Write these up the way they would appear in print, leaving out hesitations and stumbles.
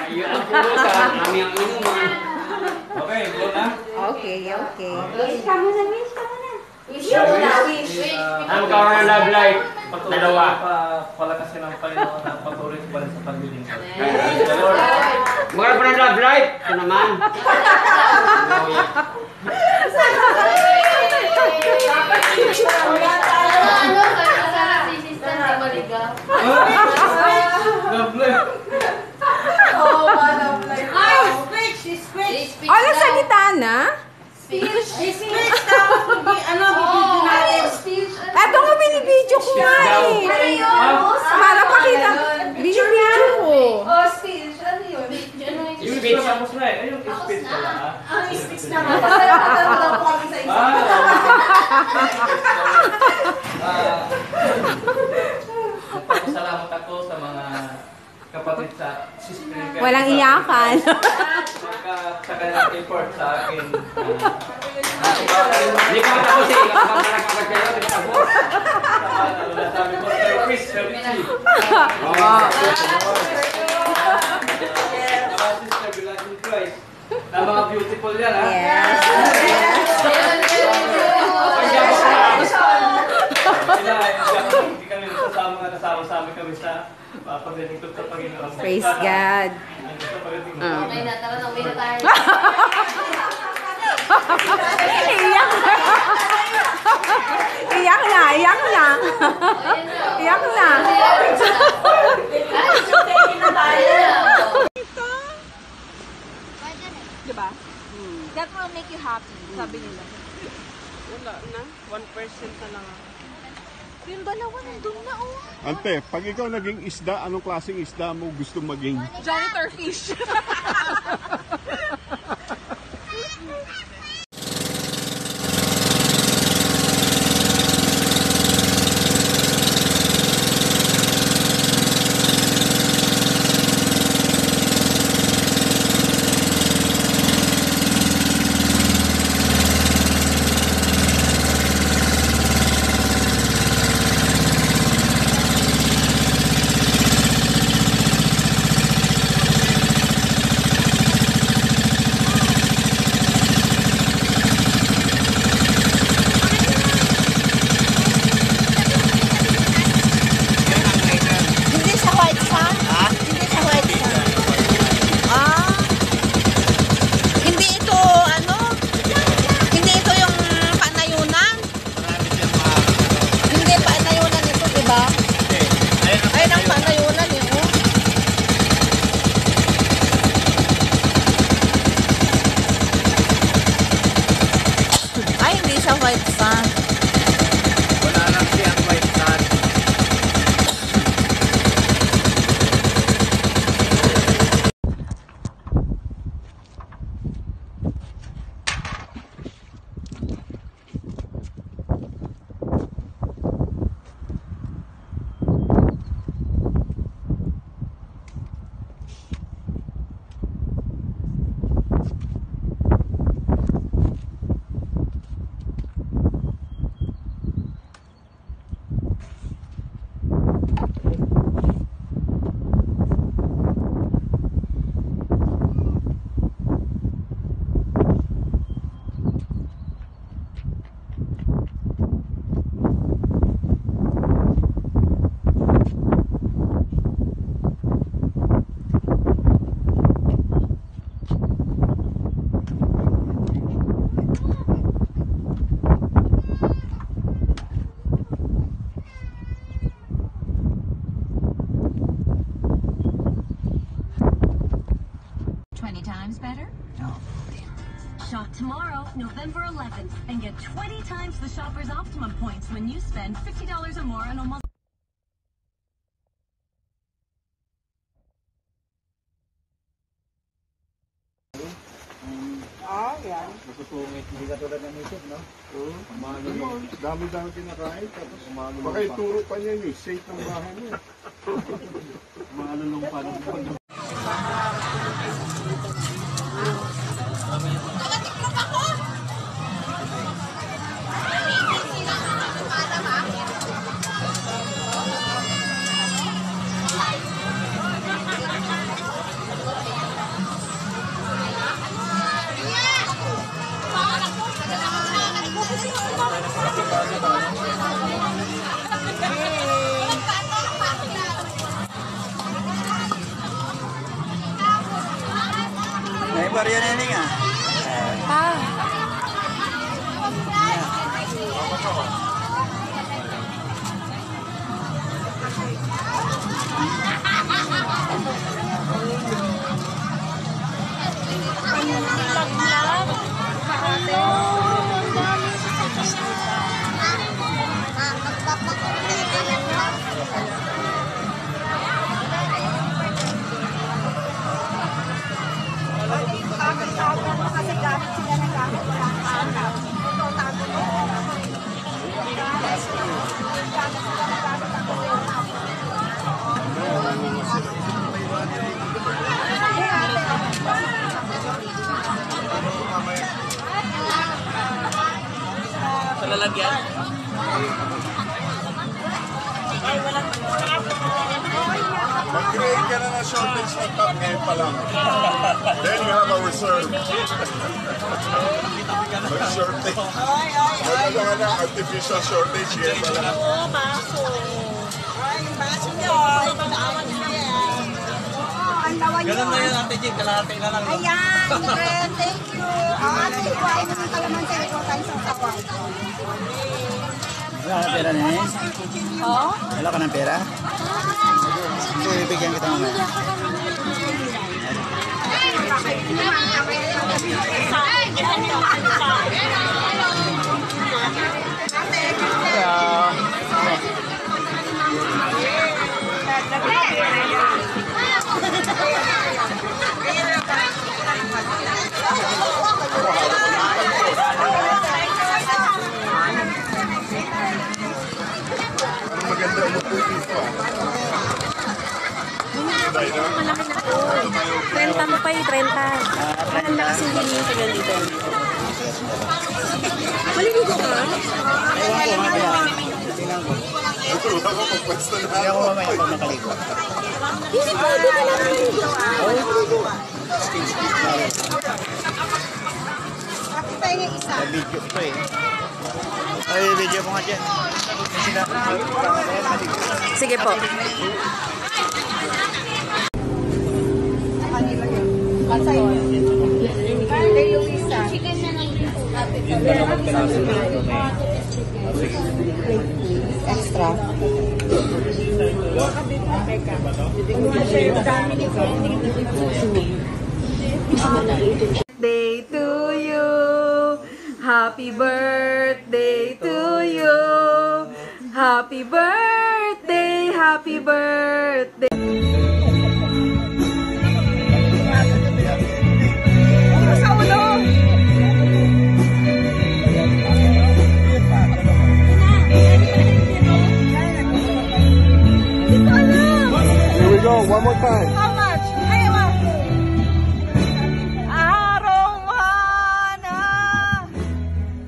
Iyon ang pulutan, kami ang inuman. Okay, go na. Okay. Wish ka muna, wish ka muna. Wish ka muna, wish. Ang kawan ng love life. Dalawa. Palakasin ang Panginoon ang patuloy pa rin sa pagbiling. Mga pa ng love life. Ito naman. Love life. Ano sa gitana? Eto nga binibidyo ko nga eh. Para pakita. Binibidyo ko. Yung speech. Tapos na eh. Yung speech pala ha. Salamat ako sa mga kapatid sa sister. Walang iyakan. Sa kanyang effort sa akin. Hindi pa matapos eh. Kapag kayo, hindi pa tapos. Sabi ko, Sir Chris, Sir Richie. Sister Bilang Christ. Na mga beautiful yan ha. Yes. Hindi kami nasama kami sa paglilingkod sa Panginoon. Praise God. Okay na, tara na, uwi na tayo. Iyak na. Diba? That will make you happy, sabi nila. Wala na. 1% na lang ako. Yung dalawa nandun na, oh. Ante, pag ikaw naging isda, anong klaseng isda mo gusto maging? Janitor fish. White sun. Wala lang siyang white sun. Shop tomorrow, November 11th, and get 20 times the Shoppers Optimum points when you spend $50 or more on almost... Yan. Natutungit, hindi ka tulad ng isip, no? Oo. Dami-dami kinakain, tapos baka ituro pa niya yung safe ng bahay niya. Malulong pa ng barya na nga. Pa. Kasi gamit sila ng gamit wala kang hanap. Ito, tago mo. Gamit sila ng gamit ako Sa lalagyan. Mag-create ka na ng shortage ng top ngayon pa lang. Then you have a reserve. Mag-shortage. Magkano ka na artificial shortage ngayon pa lang. Ganun na yun, Ate Jing. Kalahati na lang. Ayan, friend, thank you. Ano yung kuhain mo ng kalamansi? Ikaw tayo sa kapwa. Wala ka ng pera na eh? Oh? Wala ka ng pera? Ito, ibigyan kita mamaya. Ang maganda mo po dito. Dahil na. 30 mo pa yung 30. Mahal na kasi hindi yung tagal dito. Maliligo ka? Ewan ko, mamaya. Tingnan ko. Ito ako pagpwesto na Kaya ko ako. mamaya pag nakaligo. Hindi pwede ka lang maliligo. Pakita yung isa. May video ito eh. Ay, video mo nga dyan. Kasi na, Sige po. Pasay mo. Kay Luisa. Extra. Birthday to you. Happy birthday to you. Happy birthday, happy birthday. Sa ulo. Here we go, one more time. How much? Ayaw. Aromana.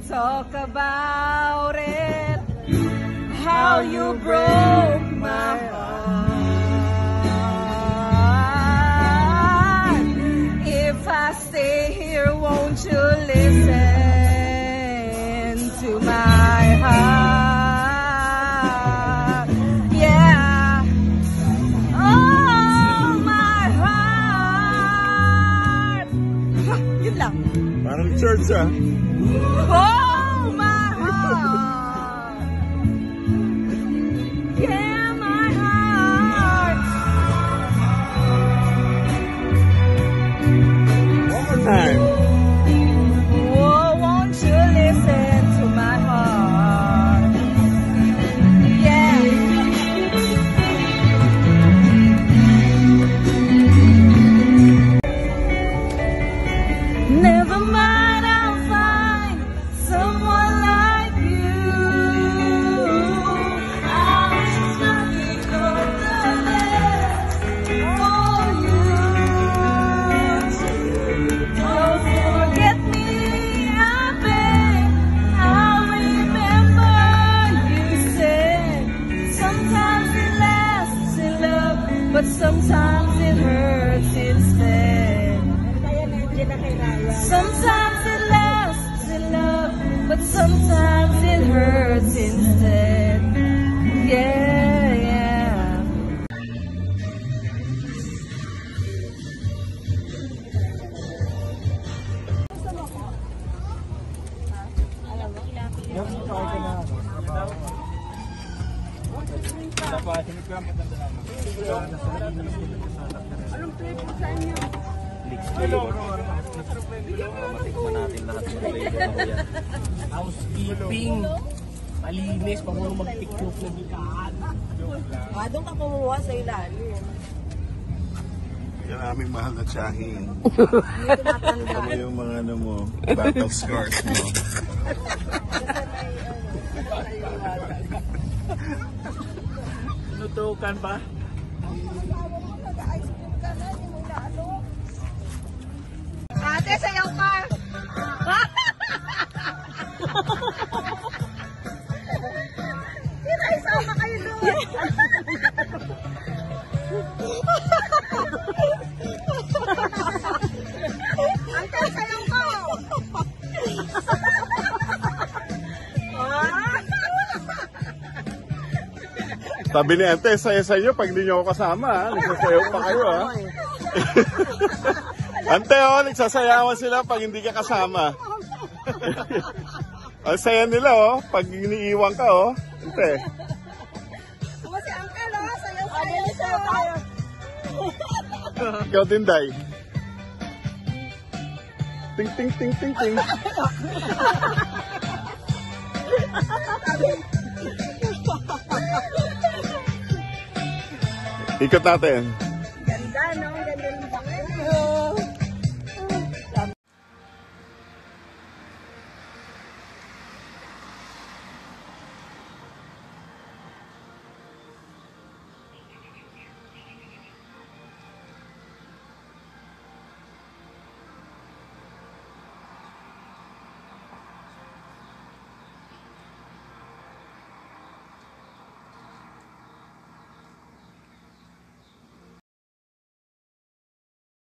Talk about it. How you broke my heart. If I stay here, won't you listen to my heart? Yeah. Oh, my heart. Yun lang. Parang church ah. Oh, my heart. Yeah, my heart. One more time. Oh, won't you listen to my heart? Yeah. Never mind, I'll find Anong flavor sa inyo? Matikman natin lahat ng flavor mo yan. Housekeeping. Malinis, pag mag-tiklop na bikaan. Doon ka kumuha sa ilalim. Yan aming mahal na tsahin. Ano yung mga ano mo, battle scars mo. Nutukan ba? Ate, sayaw ka! Isama kayo doon! Ate, sayaw ka! Sabi ni Ante, saya sa inyo pag hindi nyo ako kasama. Ha? Nagsasayaw pa kayo. Ha? Ante, oh, nagsasayawan sila pag hindi ka kasama. Ang saya nila, oh, pag iniiwan ka, oh. Ante. Si Uncle, sayaw tayo! Ikaw din, Day. Ting, ting, ting, ting, ting. Ikot natin. Ganda, no? Ganda ng bakit.